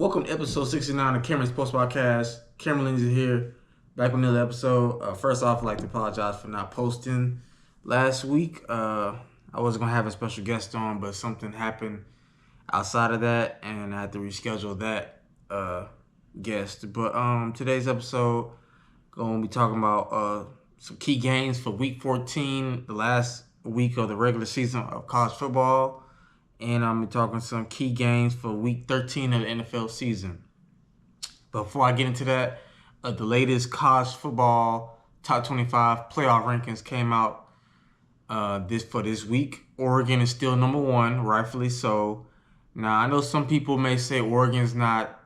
Welcome to episode 69 of Cameron's Post Podcast. Cameron Lindsay here, back with another episode. First off, I'd like to apologize for not posting last week. I wasn't going to have a special guest on, but something happened outside of that, and I had to reschedule that guest. But today's episode, going to be talking about some key games for Week 14, the last week of the regular season of college football. And I'm talking some key games for Week 13 of the NFL season. Before I get into that, the latest college football top 25 playoff rankings came out this week. Oregon is still number one, rightfully so. Now, I know some people may say Oregon's not,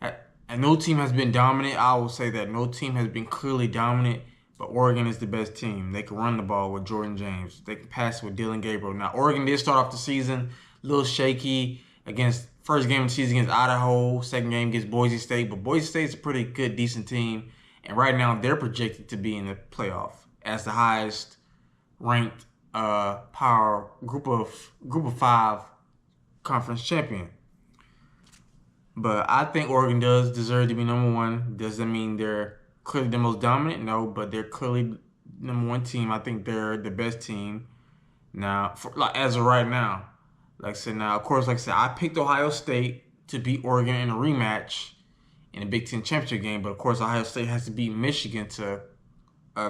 and no team has been dominant. I will say that no team has been clearly dominant. But Oregon is the best team. They can run the ball with Jordan James. They can pass with Dylan Gabriel. Now, Oregon did start off the season a little shaky against first game of the season against Idaho, second game against Boise State. But Boise State's a pretty good, decent team. And right now, they're projected to be in the playoff as the highest ranked power group of five conference champion. But I think Oregon does deserve to be number one. Doesn't mean they're clearly the most dominant, no, but they're clearly number one team. I think they're the best team now, as of right now. Like I said, now, of course, like I said, I picked Ohio State to beat Oregon in a rematch in the Big Ten championship game. But, of course, Ohio State has to beat Michigan to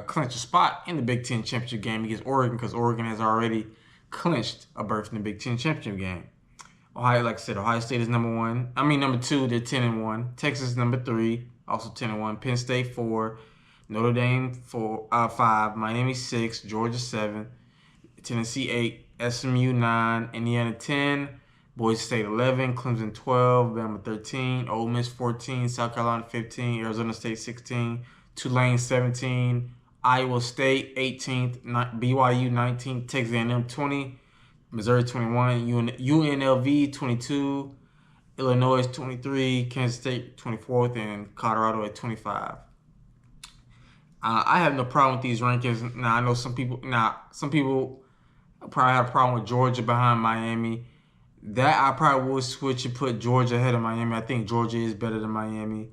clinch a spot in the Big Ten championship game against Oregon, because Oregon has already clinched a berth in the Big Ten championship game. Like I said, Ohio State is number two. They're 10-1. Texas is number 3. Also 10-1. Penn State 4, Notre Dame 5, Miami 6, Georgia 7, Tennessee 8, SMU 9, Indiana 10, Boise State 11, Clemson 12, Bama 13, Ole Miss 14, South Carolina 15, Arizona State 16, Tulane 17, Iowa State 18th, BYU 19th, Texas A&M 20, Missouri 21, UNLV 22. Illinois 23, Kansas State 24th, and Colorado at 25. I have no problem with these rankings. Now I know some people probably have a problem with Georgia behind Miami. That I probably would switch and put Georgia ahead of Miami. I think Georgia is better than Miami.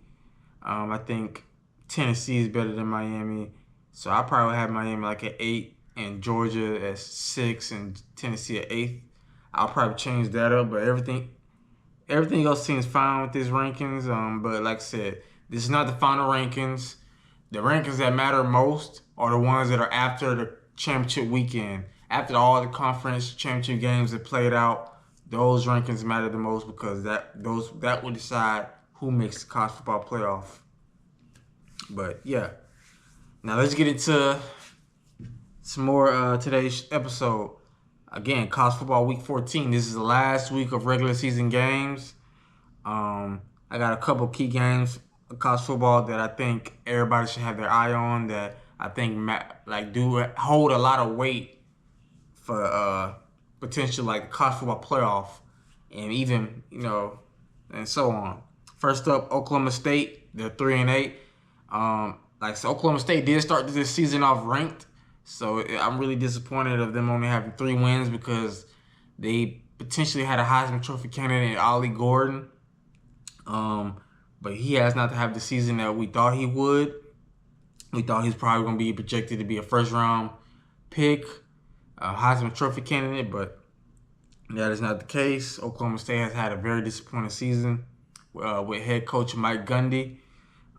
I think Tennessee is better than Miami. So I probably have Miami like at 8 and Georgia at 6 and Tennessee at 8. I'll probably change that up, but everything else seems fine with these rankings. But like I said, this is not the final rankings. The rankings that matter most are the ones that are after the championship weekend. After all the conference championship games that played out, those rankings matter the most, because that will decide who makes the college football playoff. But yeah, now let's get into some more today's episode. Again, college football week 14. This is the last week of regular season games. I got a couple key games of college football that I think everybody should have their eye on, that I think do hold a lot of weight for potential college football playoff, and even and so on. First up, Oklahoma State. They're 3-8. Oklahoma State did start this season off ranked. So I'm really disappointed of them only having 3 wins, because they potentially had a Heisman Trophy candidate, Ollie Gordon. But he has not to have the season that we thought he would. We thought he's probably going to be projected to be a first-round pick, a Heisman Trophy candidate, but that is not the case. Oklahoma State has had a very disappointing season with head coach Mike Gundy.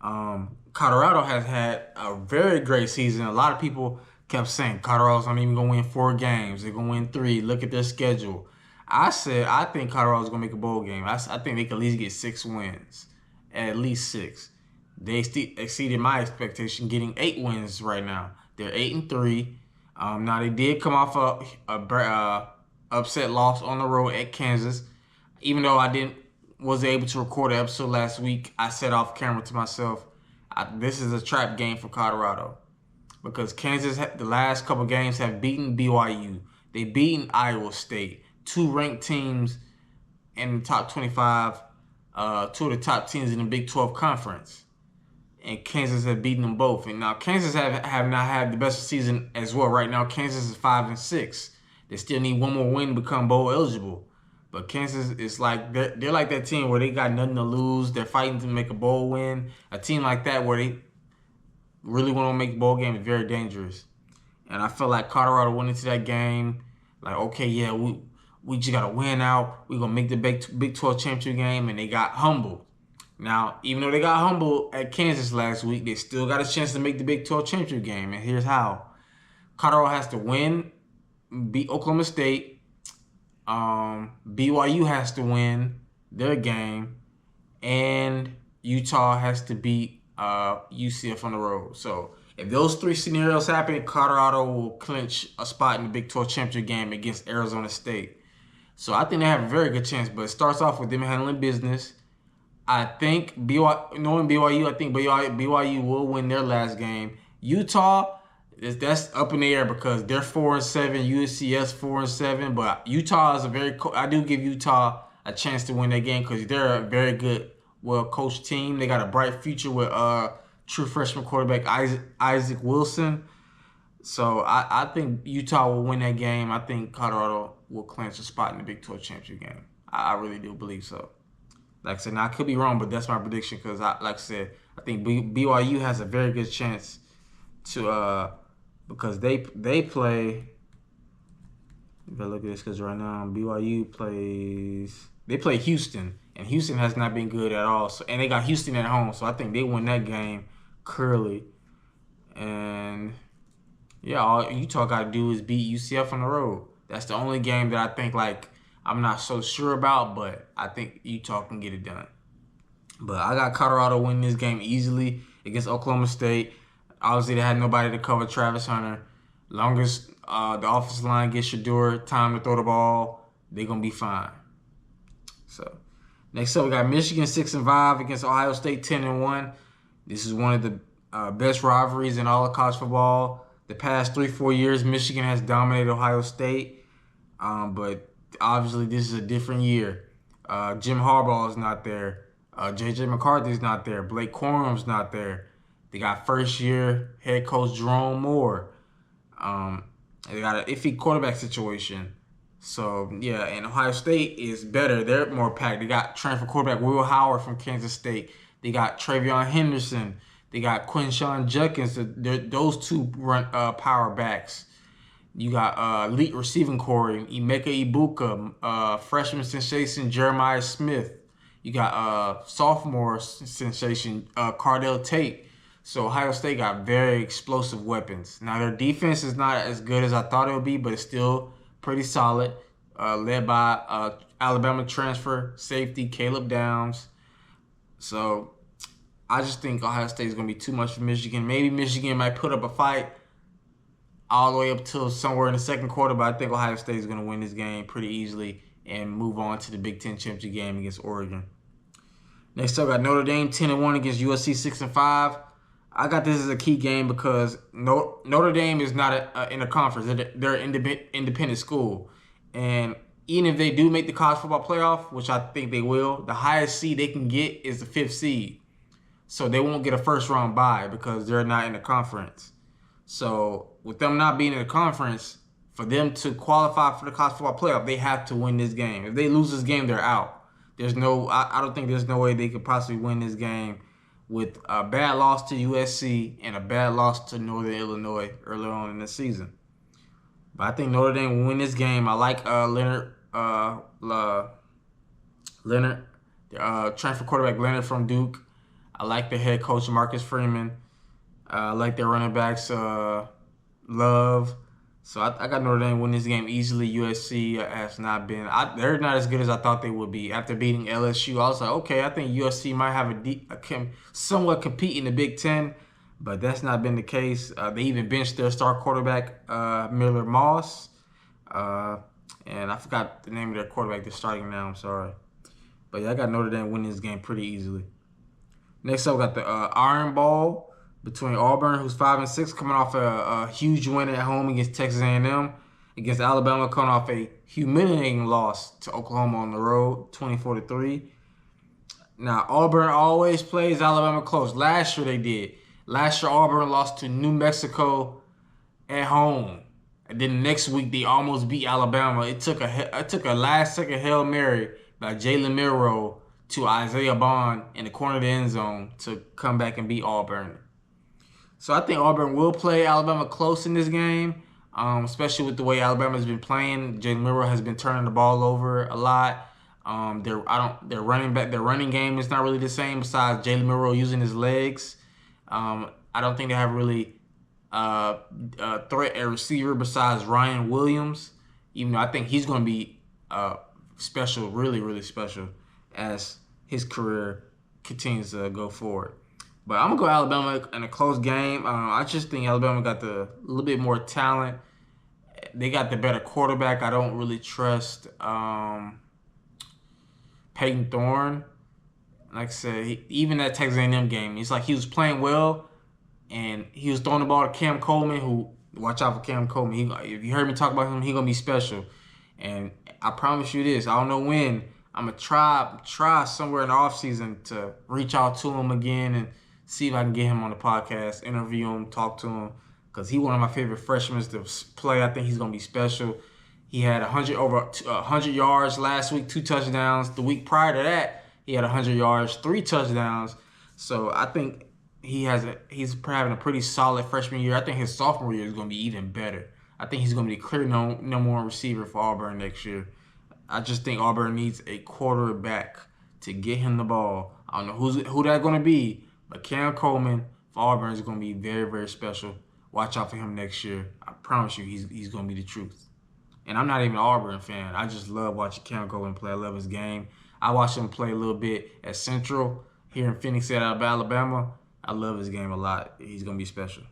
Colorado has had a very great season. A lot of people kept saying Colorado's not even going to win 4 games. They're going to win 3. Look at their schedule. I said I think Colorado's going to make a bowl game. I think they can at least get 6 wins. At least 6. They exceeded my expectation, getting 8 wins right now. They're 8-3. Now they did come off a upset loss on the road at Kansas. Even though I wasn't able to record an episode last week, I said off camera to myself, this is a trap game for Colorado. Because Kansas, the last couple games, have beaten BYU. They've beaten Iowa State. 2 ranked teams in the top 25. 2 of the top teams in the Big 12 conference. And Kansas have beaten them both. And now Kansas have not had the best season as well. Right now, Kansas is 5-6. They still need one more win to become bowl eligible. But Kansas is like they're like that team where they got nothing to lose. They're fighting to make a bowl win. A team like that where they really want to make a bowl game is very dangerous. And I feel like Colorado went into that game like, okay, yeah, we just gotta win out. We're gonna make the Big 12 championship game, and they got humbled. Now, even though they got humbled at Kansas last week, they still got a chance to make the Big 12 championship game. And here's how: Colorado has to win, beat Oklahoma State. BYU has to win their game, and Utah has to beat UCF on the road. So if those three scenarios happen, Colorado will clinch a spot in the Big 12 championship game against Arizona State. So I think they have a very good chance, but it starts off with them handling business. I think knowing BYU, I think BYU will win their last game. Utah, that's up in the air because they're 4-7. USC's 4-7, but Utah is I do give Utah a chance to win that game because they're a very good, well-coached team. They got a bright future with true freshman quarterback Isaac Wilson. So I think Utah will win that game. I think Colorado will clinch a spot in the Big 12 championship game. I really do believe so. Like I said, now I could be wrong, but that's my prediction because, like I said, I think BYU has a very good chance to because they play. If I look at this, because right now BYU they play Houston, and Houston has not been good at all. So, and they got Houston at home, so I think they win that game clearly. And yeah, all Utah got to do is beat UCF on the road. That's the only game that I think I'm not so sure about, but I think Utah can get it done. But I got Colorado winning this game easily against Oklahoma State. Obviously, they had nobody to cover Travis Hunter. Long as the offensive line gets Shedeur time to throw the ball, they're going to be fine. So, next up, we got Michigan 6-5 against Ohio State 10-1. This is one of the best rivalries in all of college football. The past 3-4 years, Michigan has dominated Ohio State. But obviously, this is a different year. Jim Harbaugh is not there. J.J. McCarthy is not there. Blake Corum's not there. They got first-year head coach Jerome Moore. They got an iffy quarterback situation. So, yeah, and Ohio State is better. They're more packed. They got transfer quarterback Will Howard from Kansas State. They got Travion Henderson. They got Quinshawn Judkins. Those two run power backs. You got elite receiving core, Emeka Ibuka, freshman sensation Jeremiah Smith. You got sophomore sensation Cardell Tate. So Ohio State got very explosive weapons. Now their defense is not as good as I thought it would be, but it's still pretty solid. Led by Alabama transfer safety Caleb Downs. So I just think Ohio State is going to be too much for Michigan. Maybe Michigan might put up a fight all the way up till somewhere in the second quarter, but I think Ohio State is going to win this game pretty easily and move on to the Big Ten championship game against Oregon. Next up, got Notre Dame 10-1 against USC 6-5. I got this as a key game because Notre Dame is not in a conference. They're an independent school. And even if they do make the college football playoff, which I think they will, the highest seed they can get is the 5th seed. So they won't get a first-round bye because they're not in the conference. So with them not being in the conference, for them to qualify for the college football playoff, they have to win this game. If they lose this game, they're out. I don't think there's no way they could possibly win this game with a bad loss to USC and a bad loss to Northern Illinois earlier on in the season. But I think Notre Dame will win this game. I like Leonard, transfer quarterback Leonard from Duke. I like the head coach Marcus Freeman. I like their running backs Love. So I got Notre Dame win this game easily. USC has not been. They're not as good as I thought they would be. After beating LSU, I was like, okay, I think USC might have somewhat compete in the Big Ten, but that's not been the case. They even benched their star quarterback, Miller Moss. And I forgot the name of their quarterback. They're starting now. I'm sorry. But yeah, I got Notre Dame winning this game pretty easily. Next up, we got the Iron Bowl between Auburn, who's 5-6, coming off a huge win at home against Texas A&M, against Alabama, coming off a humiliating loss to Oklahoma on the road, 24-3. Now, Auburn always plays Alabama close. Last year they did. Last year, Auburn lost to New Mexico at home. And then next week they almost beat Alabama. It took a last second Hail Mary by Jalen Milroe to Isaiah Bond in the corner of the end zone to come back and beat Auburn. So I think Auburn will play Alabama close in this game, especially with the way Alabama's been playing. Jalen Milroe has been turning the ball over a lot. Their running game is not really the same. Besides Jalen Milroe using his legs, I don't think they have really threat at receiver besides Ryan Williams. Even though I think he's going to be special, really, really special as his career continues to go forward. But I'm going to go Alabama in a close game. I just think Alabama got a little bit more talent. They got the better quarterback. I don't really trust Peyton Thorne. Like I said, even that Texas A&M game, it's like he was playing well, and he was throwing the ball to Cam Coleman, who, watch out for Cam Coleman. If you heard me talk about him, he's going to be special. And I promise you this, I don't know when, I'm going to try somewhere in the offseason to reach out to him again and see if I can get him on the podcast, interview him, talk to him, because he's one of my favorite freshmen to play. I think he's going to be special. He had over 100 yards last week, 2 touchdowns. The week prior to that, he had 100 yards, 3 touchdowns. So I think he's having a pretty solid freshman year. I think his sophomore year is going to be even better. I think he's going to be the clear number one receiver for Auburn next year. I just think Auburn needs a quarterback to get him the ball. I don't know who that's going to be, but Cam Coleman for Auburn is going to be very, very special. Watch out for him next year. I promise you he's going to be the truth. And I'm not even an Auburn fan. I just love watching Cam Coleman play. I love his game. I watched him play a little bit at Central here in Phoenix out of Alabama. I love his game a lot. He's going to be special.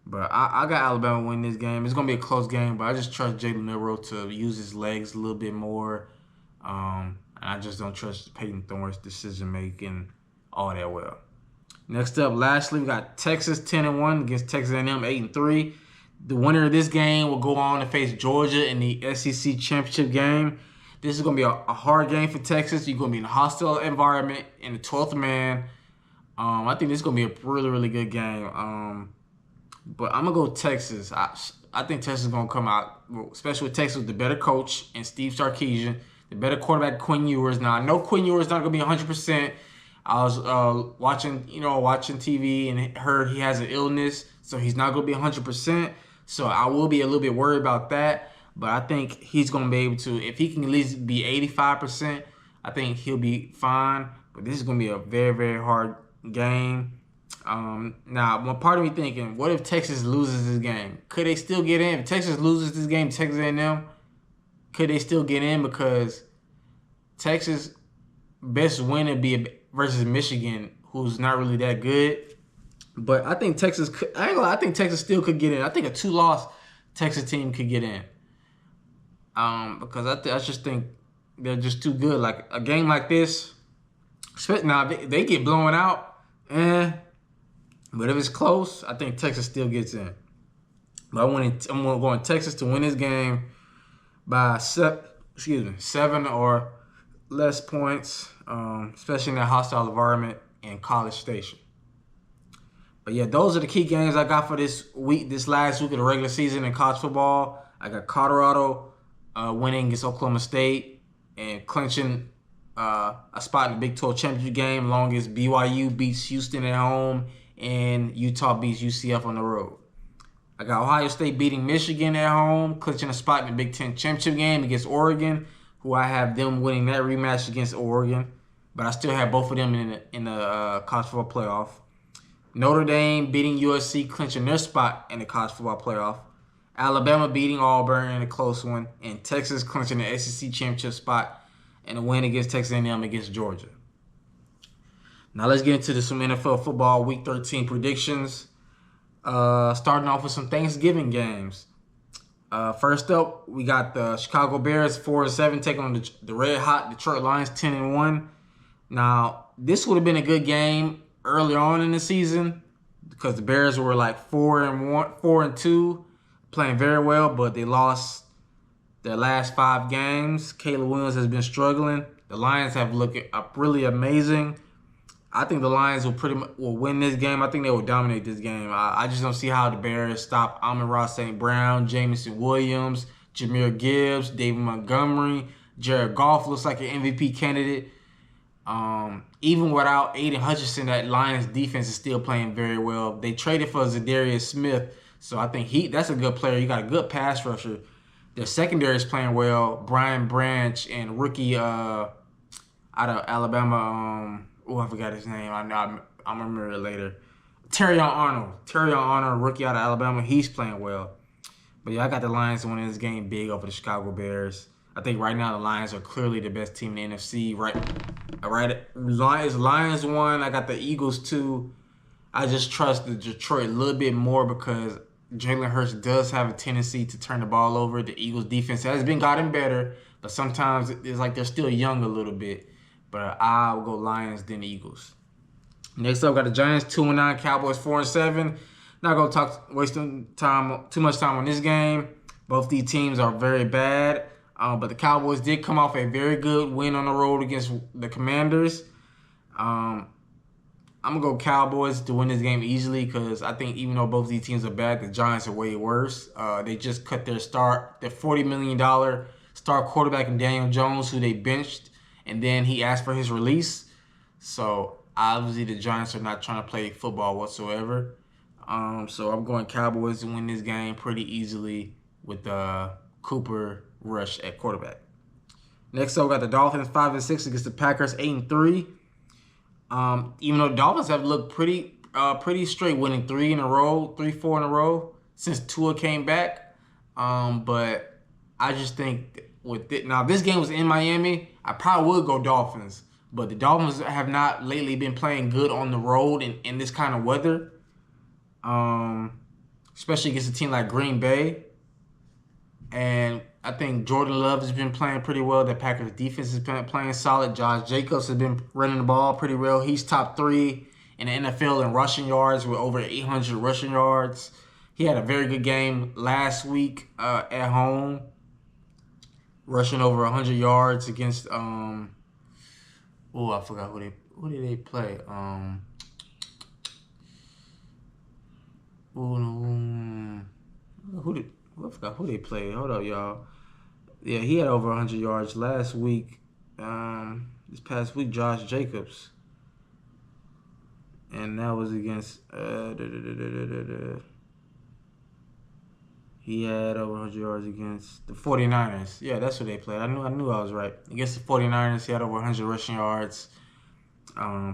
But I got Alabama winning this game. It's going to be a close game, but I just trust Jalen Milroe to use his legs a little bit more. And I just don't trust Peyton Thorne's decision-making all that well. Next up, lastly, we got Texas 10-1 against Texas A&M 8-3. The winner of this game will go on to face Georgia in the SEC championship game. This is going to be a hard game for Texas. You're going to be in a hostile environment in the 12th man. I think this is going to be a really, really good game. But I'm going to go Texas. I think Texas is going to come out, especially with Texas, with the better coach and Steve Sarkisian, the better quarterback, Quinn Ewers. Now, I know Quinn Ewers is not going to be 100%. I was watching TV and heard he has an illness, so he's not going to be 100%. So I will be a little bit worried about that. But I think he's going to be able to, if he can at least be 85%, I think he'll be fine. But this is going to be a very, very hard game. Now, one part of me thinking, what if Texas loses this game? Could they still get in? If Texas loses this game, Texas A&M, could they still get in? Because Texas' best win would be versus Michigan, who's not really that good. But I think Texas could, I think Texas still could get in. I think a 2-loss Texas team could get in. Because I just think they're just too good. Like a game like this, now they get blown out, but if it's close, I think Texas still gets in. But I'm going Texas to win this game by 7 or less points, especially in that hostile environment in College Station. But yeah, those are the key games I got for this last week of the regular season in college football. I got Colorado winning against Oklahoma State and clinching a spot in the Big 12 championship game, along as BYU beats Houston at home and Utah beats UCF on the road. I got Ohio State beating Michigan at home, clinching a spot in the Big 10 championship game against Oregon, who I have them winning that rematch against Oregon. But I still have both of them in the college football playoff. Notre Dame beating USC, clinching their spot in the college football playoff. Alabama beating Auburn in a close one. And Texas clinching the SEC championship spot in a win against Texas A&M against Georgia. Now let's get into some NFL football Week 13 predictions. Starting off with some Thanksgiving games. First up, we got the Chicago Bears 4-7 taking on the red-hot Detroit Lions 10-1. Now, this would have been a good game early on in the season because the Bears were like 4-2, playing very well, but they lost their last 5 games. Caleb Williams has been struggling. The Lions have looked really amazing. I think the Lions will win this game. I think they will dominate this game. I just don't see how the Bears stop Amon-Ra St. Brown, Jameson Williams, Jahmyr Gibbs, David Montgomery, Jared Goff looks like an MVP candidate. Even without Aiden Hutchinson, that Lions defense is still playing very well. They traded for Zadarius Smith, so I think that's a good player. You got a good pass rusher. Their secondary is playing well. Brian Branch and rookie out of Alabama. I forgot his name. I'm remember it later. Terrion Arnold, rookie out of Alabama. He's playing well. But yeah, I got the Lions winning this game big over the Chicago Bears. I think right now the Lions are clearly the best team in the NFC. Right. Lions won. I got the Eagles too. I just trust the Detroit a little bit more because Jalen Hurts does have a tendency to turn the ball over. The Eagles defense has been gotten better, but sometimes it's like they're still young a little bit. But I'll go Lions then Eagles. Next up, got the Giants 2-9, Cowboys 4-7. Not gonna waste too much time on this game. Both these teams are very bad, but the Cowboys did come off a very good win on the road against the Commanders. I'm gonna go Cowboys to win this game easily because I think even though both these teams are bad, the Giants are way worse. They just cut their $40 million star quarterback in Daniel Jones, who they benched, and then he asked for his release. So obviously the Giants are not trying to play football whatsoever. So I'm going Cowboys to win this game pretty easily with Cooper Rush at quarterback. Next up, we got the Dolphins 5-6 against the Packers 8-3. Even though the Dolphins have looked pretty straight, winning 4 in a row since Tua came back. But I just think now this game was in Miami, I probably would go Dolphins. But the Dolphins have not lately been playing good on the road in this kind of weather. Especially against a team like Green Bay. And I think Jordan Love has been playing pretty well. The Packers defense has been playing solid. Josh Jacobs has been running the ball pretty well. He's top 3 in the NFL in rushing yards with over 800 rushing yards. He had a very good game last week at home, rushing over 100 yards against I forgot who did they play? I forgot who they played. Hold up, y'all. Yeah, he had over 100 yards last week. This past week, Josh Jacobs. And that was against... He had over 100 yards against the 49ers. Yeah, that's what they played. I knew I was right. Against the 49ers, he had over 100 rushing yards.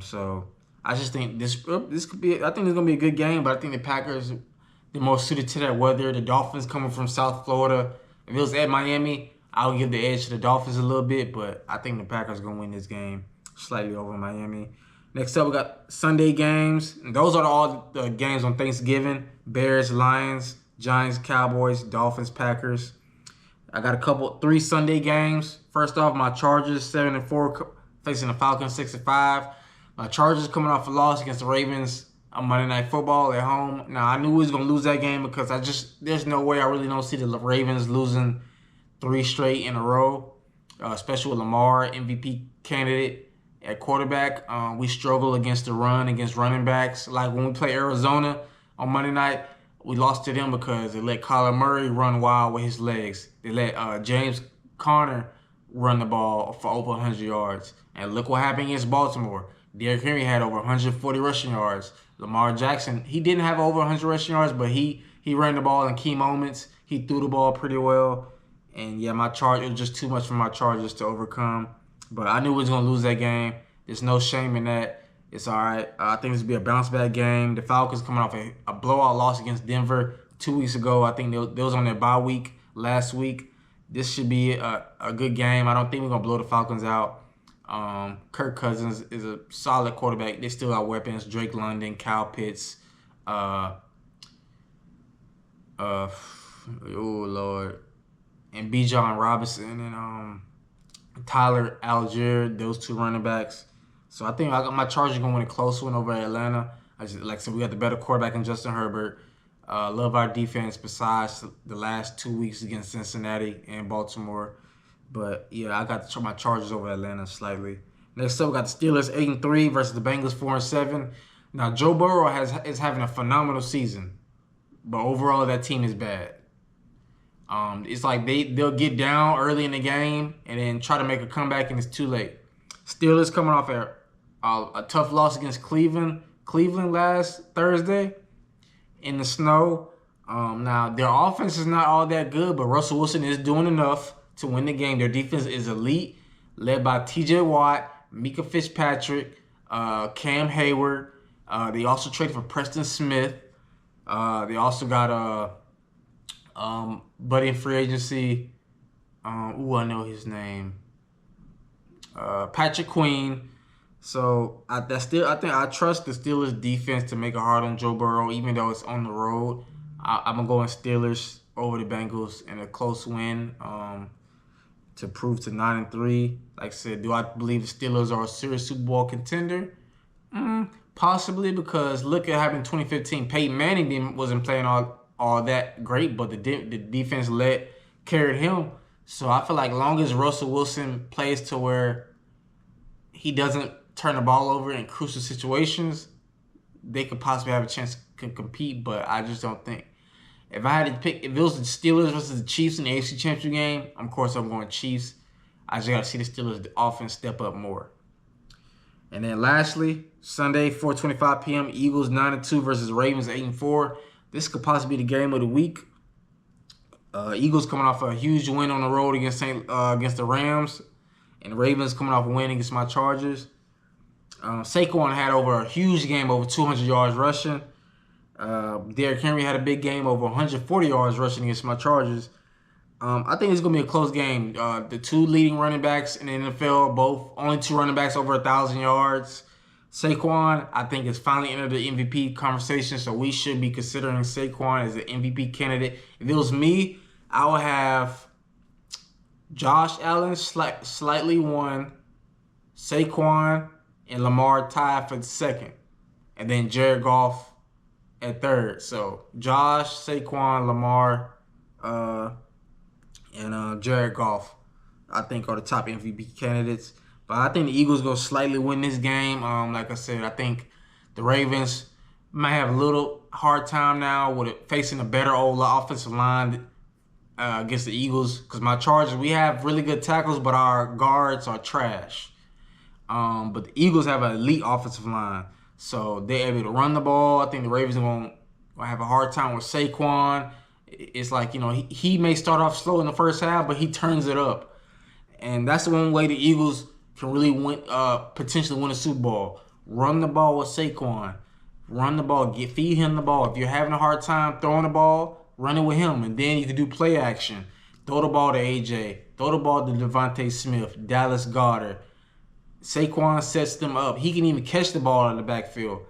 So I just think this could be... I think it's going to be a good game, but I think the Packers... They're more suited to that weather. The Dolphins coming from South Florida. If it was at Miami, I would give the edge to the Dolphins a little bit, but I think the Packers are going to win this game slightly over Miami. Next up, we got Sunday games. And those are all the games on Thanksgiving. Bears, Lions, Giants, Cowboys, Dolphins, Packers. I got 3 Sunday games. First off, my Chargers 7-4 facing the Falcons 6-5. My Chargers coming off a loss against the Ravens on Monday Night Football at home. Now, I knew we was going to lose that game because there's no way I really don't see the Ravens losing 3 straight in a row, especially with Lamar, MVP candidate at quarterback. We struggle against the run, against running backs. Like when we play Arizona on Monday night, we lost to them because they let Kyler Murray run wild with his legs. They let James Conner run the ball for over 100 yards. And look what happened against Baltimore. Derrick Henry had over 140 rushing yards. Lamar Jackson, he didn't have over 100 rushing yards, but he ran the ball in key moments. He threw the ball pretty well. And yeah, it was just too much for my Chargers to overcome. But I knew we was going to lose that game. There's no shame in that. It's all right. I think this will be a bounce-back game. The Falcons coming off a blowout loss against Denver 2 weeks ago. I think they was on their bye week last week. This should be a good game. I don't think we're going to blow the Falcons out. Kirk Cousins is a solid quarterback. They still got weapons. Drake London, Kyle Pitts, oh Lord, and Bijan Robinson and Tyler Algier, those 2 running backs. So I think I got my Chargers gonna win a close one over Atlanta. Like I said, we got the better quarterback in Justin Herbert. Love our defense besides the last 2 weeks against Cincinnati and Baltimore. But, yeah, I got my Chargers over Atlanta slightly. Next up, we got the Steelers 8-3 versus the Bengals 4-7. Now, Joe Burrow is having a phenomenal season, but overall that team is bad. It's like they'll get down early in the game and then try to make a comeback, and it's too late. Steelers coming off a tough loss against Cleveland last Thursday in the snow. Now, their offense is not all that good, but Russell Wilson is doing enough to win the game. Their defense is elite, led by T.J. Watt, Mika Fitzpatrick, Cam Hayward. They also traded for Preston Smith. They also got buddy in free agency. I know his name. Patrick Queen. So I think I trust the Steelers defense to make it hard on Joe Burrow, even though it's on the road. I'm gonna go in Steelers over the Bengals in a close win to prove to 9-3. Like I said, do I believe the Steelers are a serious Super Bowl contender? Possibly, because look at what happened in 2015. Peyton Manning wasn't playing all that great, but the defense carried him. So I feel like long as Russell Wilson plays to where he doesn't turn the ball over in crucial situations, they could possibly have a chance to compete. But I just don't think. If I had to pick, if it was the Steelers versus the Chiefs in the AFC Championship game, of course I'm going Chiefs. I just got to see the Steelers offense step up more. And then lastly, Sunday, 4:25 p.m., Eagles 9-2 versus Ravens 8-4. This could possibly be the game of the week. Eagles coming off a huge win on the road against the Rams, and the Ravens coming off a win against my Chargers. Saquon had over a huge game, over 200 yards rushing. Derrick Henry had a big game, over 140 yards rushing against my Chargers. I think it's going to be a close game. The two leading running backs in the NFL, only two running backs over 1,000 yards. Saquon, I think, has finally entered the MVP conversation, so we should be considering Saquon as an MVP candidate. If it was me, I would have Josh Allen slightly won, Saquon and Lamar tied for the second, and then Jared Goff at third. So Josh, Saquon, Lamar, and Jared Goff, I think, are the top MVP candidates. But I think the Eagles go slightly win this game. Like I said, I think the Ravens might have a little hard time now with facing a better old offensive line against the Eagles. Because my Chargers, we have really good tackles, but our guards are trash. But the Eagles have an elite offensive line. So they're able to run the ball. I think the Ravens are going to have a hard time with Saquon. It's like, he may start off slow in the first half, but he turns it up. And that's the one way the Eagles can really potentially win a Super Bowl. Run the ball with Saquon. Run the ball. Feed him the ball. If you're having a hard time throwing the ball, run it with him. And then you can do play action. Throw the ball to AJ. Throw the ball to Devontae Smith, Dallas Goedert. Saquon sets them up. He can even catch the ball in the backfield.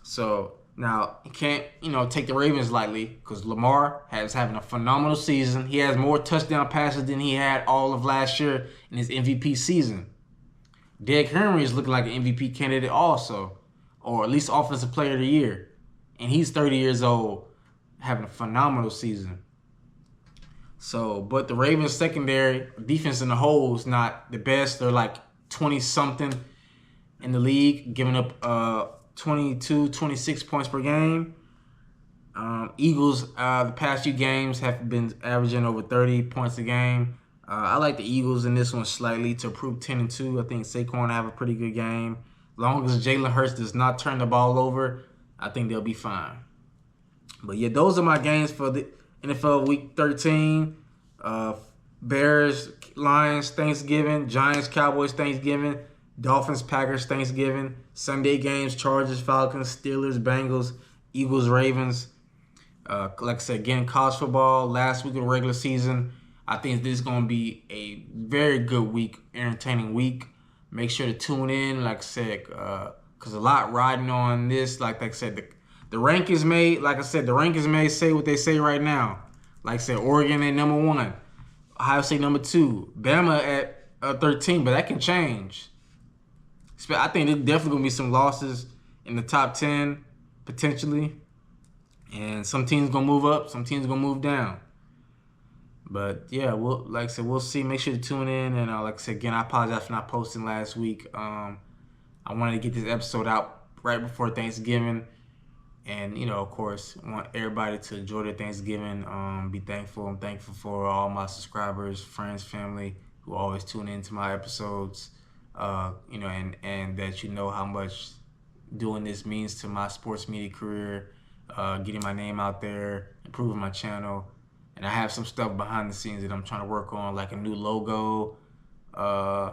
So now you can't, take the Ravens lightly, because Lamar is having a phenomenal season. He has more touchdown passes than he had all of last year in his MVP season. Derrick Henry is looking like an MVP candidate also, or at least Offensive Player of the Year. And he's 30 years old, having a phenomenal season. So, but the Ravens secondary defense in the whole is not the best. They're like 20-something in the league, giving up 22, 26 points per game. Eagles, the past few games have been averaging over 30 points a game. I like the Eagles in this one slightly to prove 10-2. I think Saquon have a pretty good game. As long as Jalen Hurts does not turn the ball over, I think they'll be fine. But yeah, those are my games for the NFL Week 13. Bears, Lions, Thanksgiving. Giants, Cowboys, Thanksgiving. Dolphins, Packers, Thanksgiving. Sunday games, Chargers, Falcons, Steelers, Bengals, Eagles, Ravens. Like I said, again, college football, last week of the regular season. I think this is going to be a very good week, entertaining week. Make sure to tune in, like I said, because a lot riding on this. Like I said, the rankings may say what they say right now. Like I said, Oregon at number 1, Ohio State number 2, Bama at 13, but that can change. I think there's definitely going to be some losses in the top 10, potentially. And some teams going to move up, some teams going to move down. But yeah, we'll like I said, we'll see. Make sure to tune in, and like I said again, I apologize for not posting last week. I wanted to get this episode out right before Thanksgiving, and of course, I want everybody to enjoy their Thanksgiving. Be thankful. I'm thankful for all my subscribers, friends, family who always tune into my episodes. And that how much doing this means to my sports media career, getting my name out there, improving my channel. And I have some stuff behind the scenes that I'm trying to work on, like a new logo, uh,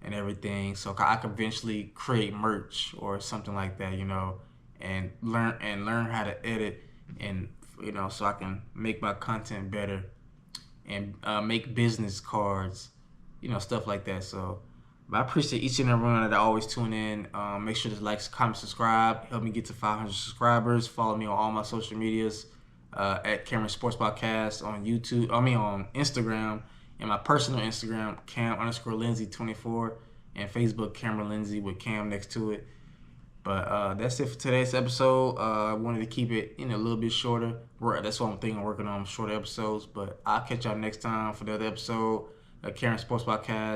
and everything. So I can eventually create merch or something like that, and learn how to edit, and so I can make my content better and make business cards, stuff like that. So, but I appreciate each and every one that always tune in. Make sure to like, comment, subscribe. Help me get to 500 subscribers. Follow me on all my social medias at Cameron Sports Podcast on YouTube. On Instagram, and my personal Instagram, Cam_Lindsay24, and Facebook, Cameron Lindsay with Cam next to it. But that's it for today's episode. I wanted to keep it a little bit shorter. That's what I'm thinking, working on shorter episodes. But I'll catch y'all next time for the other episode of Karen Sports Podcast.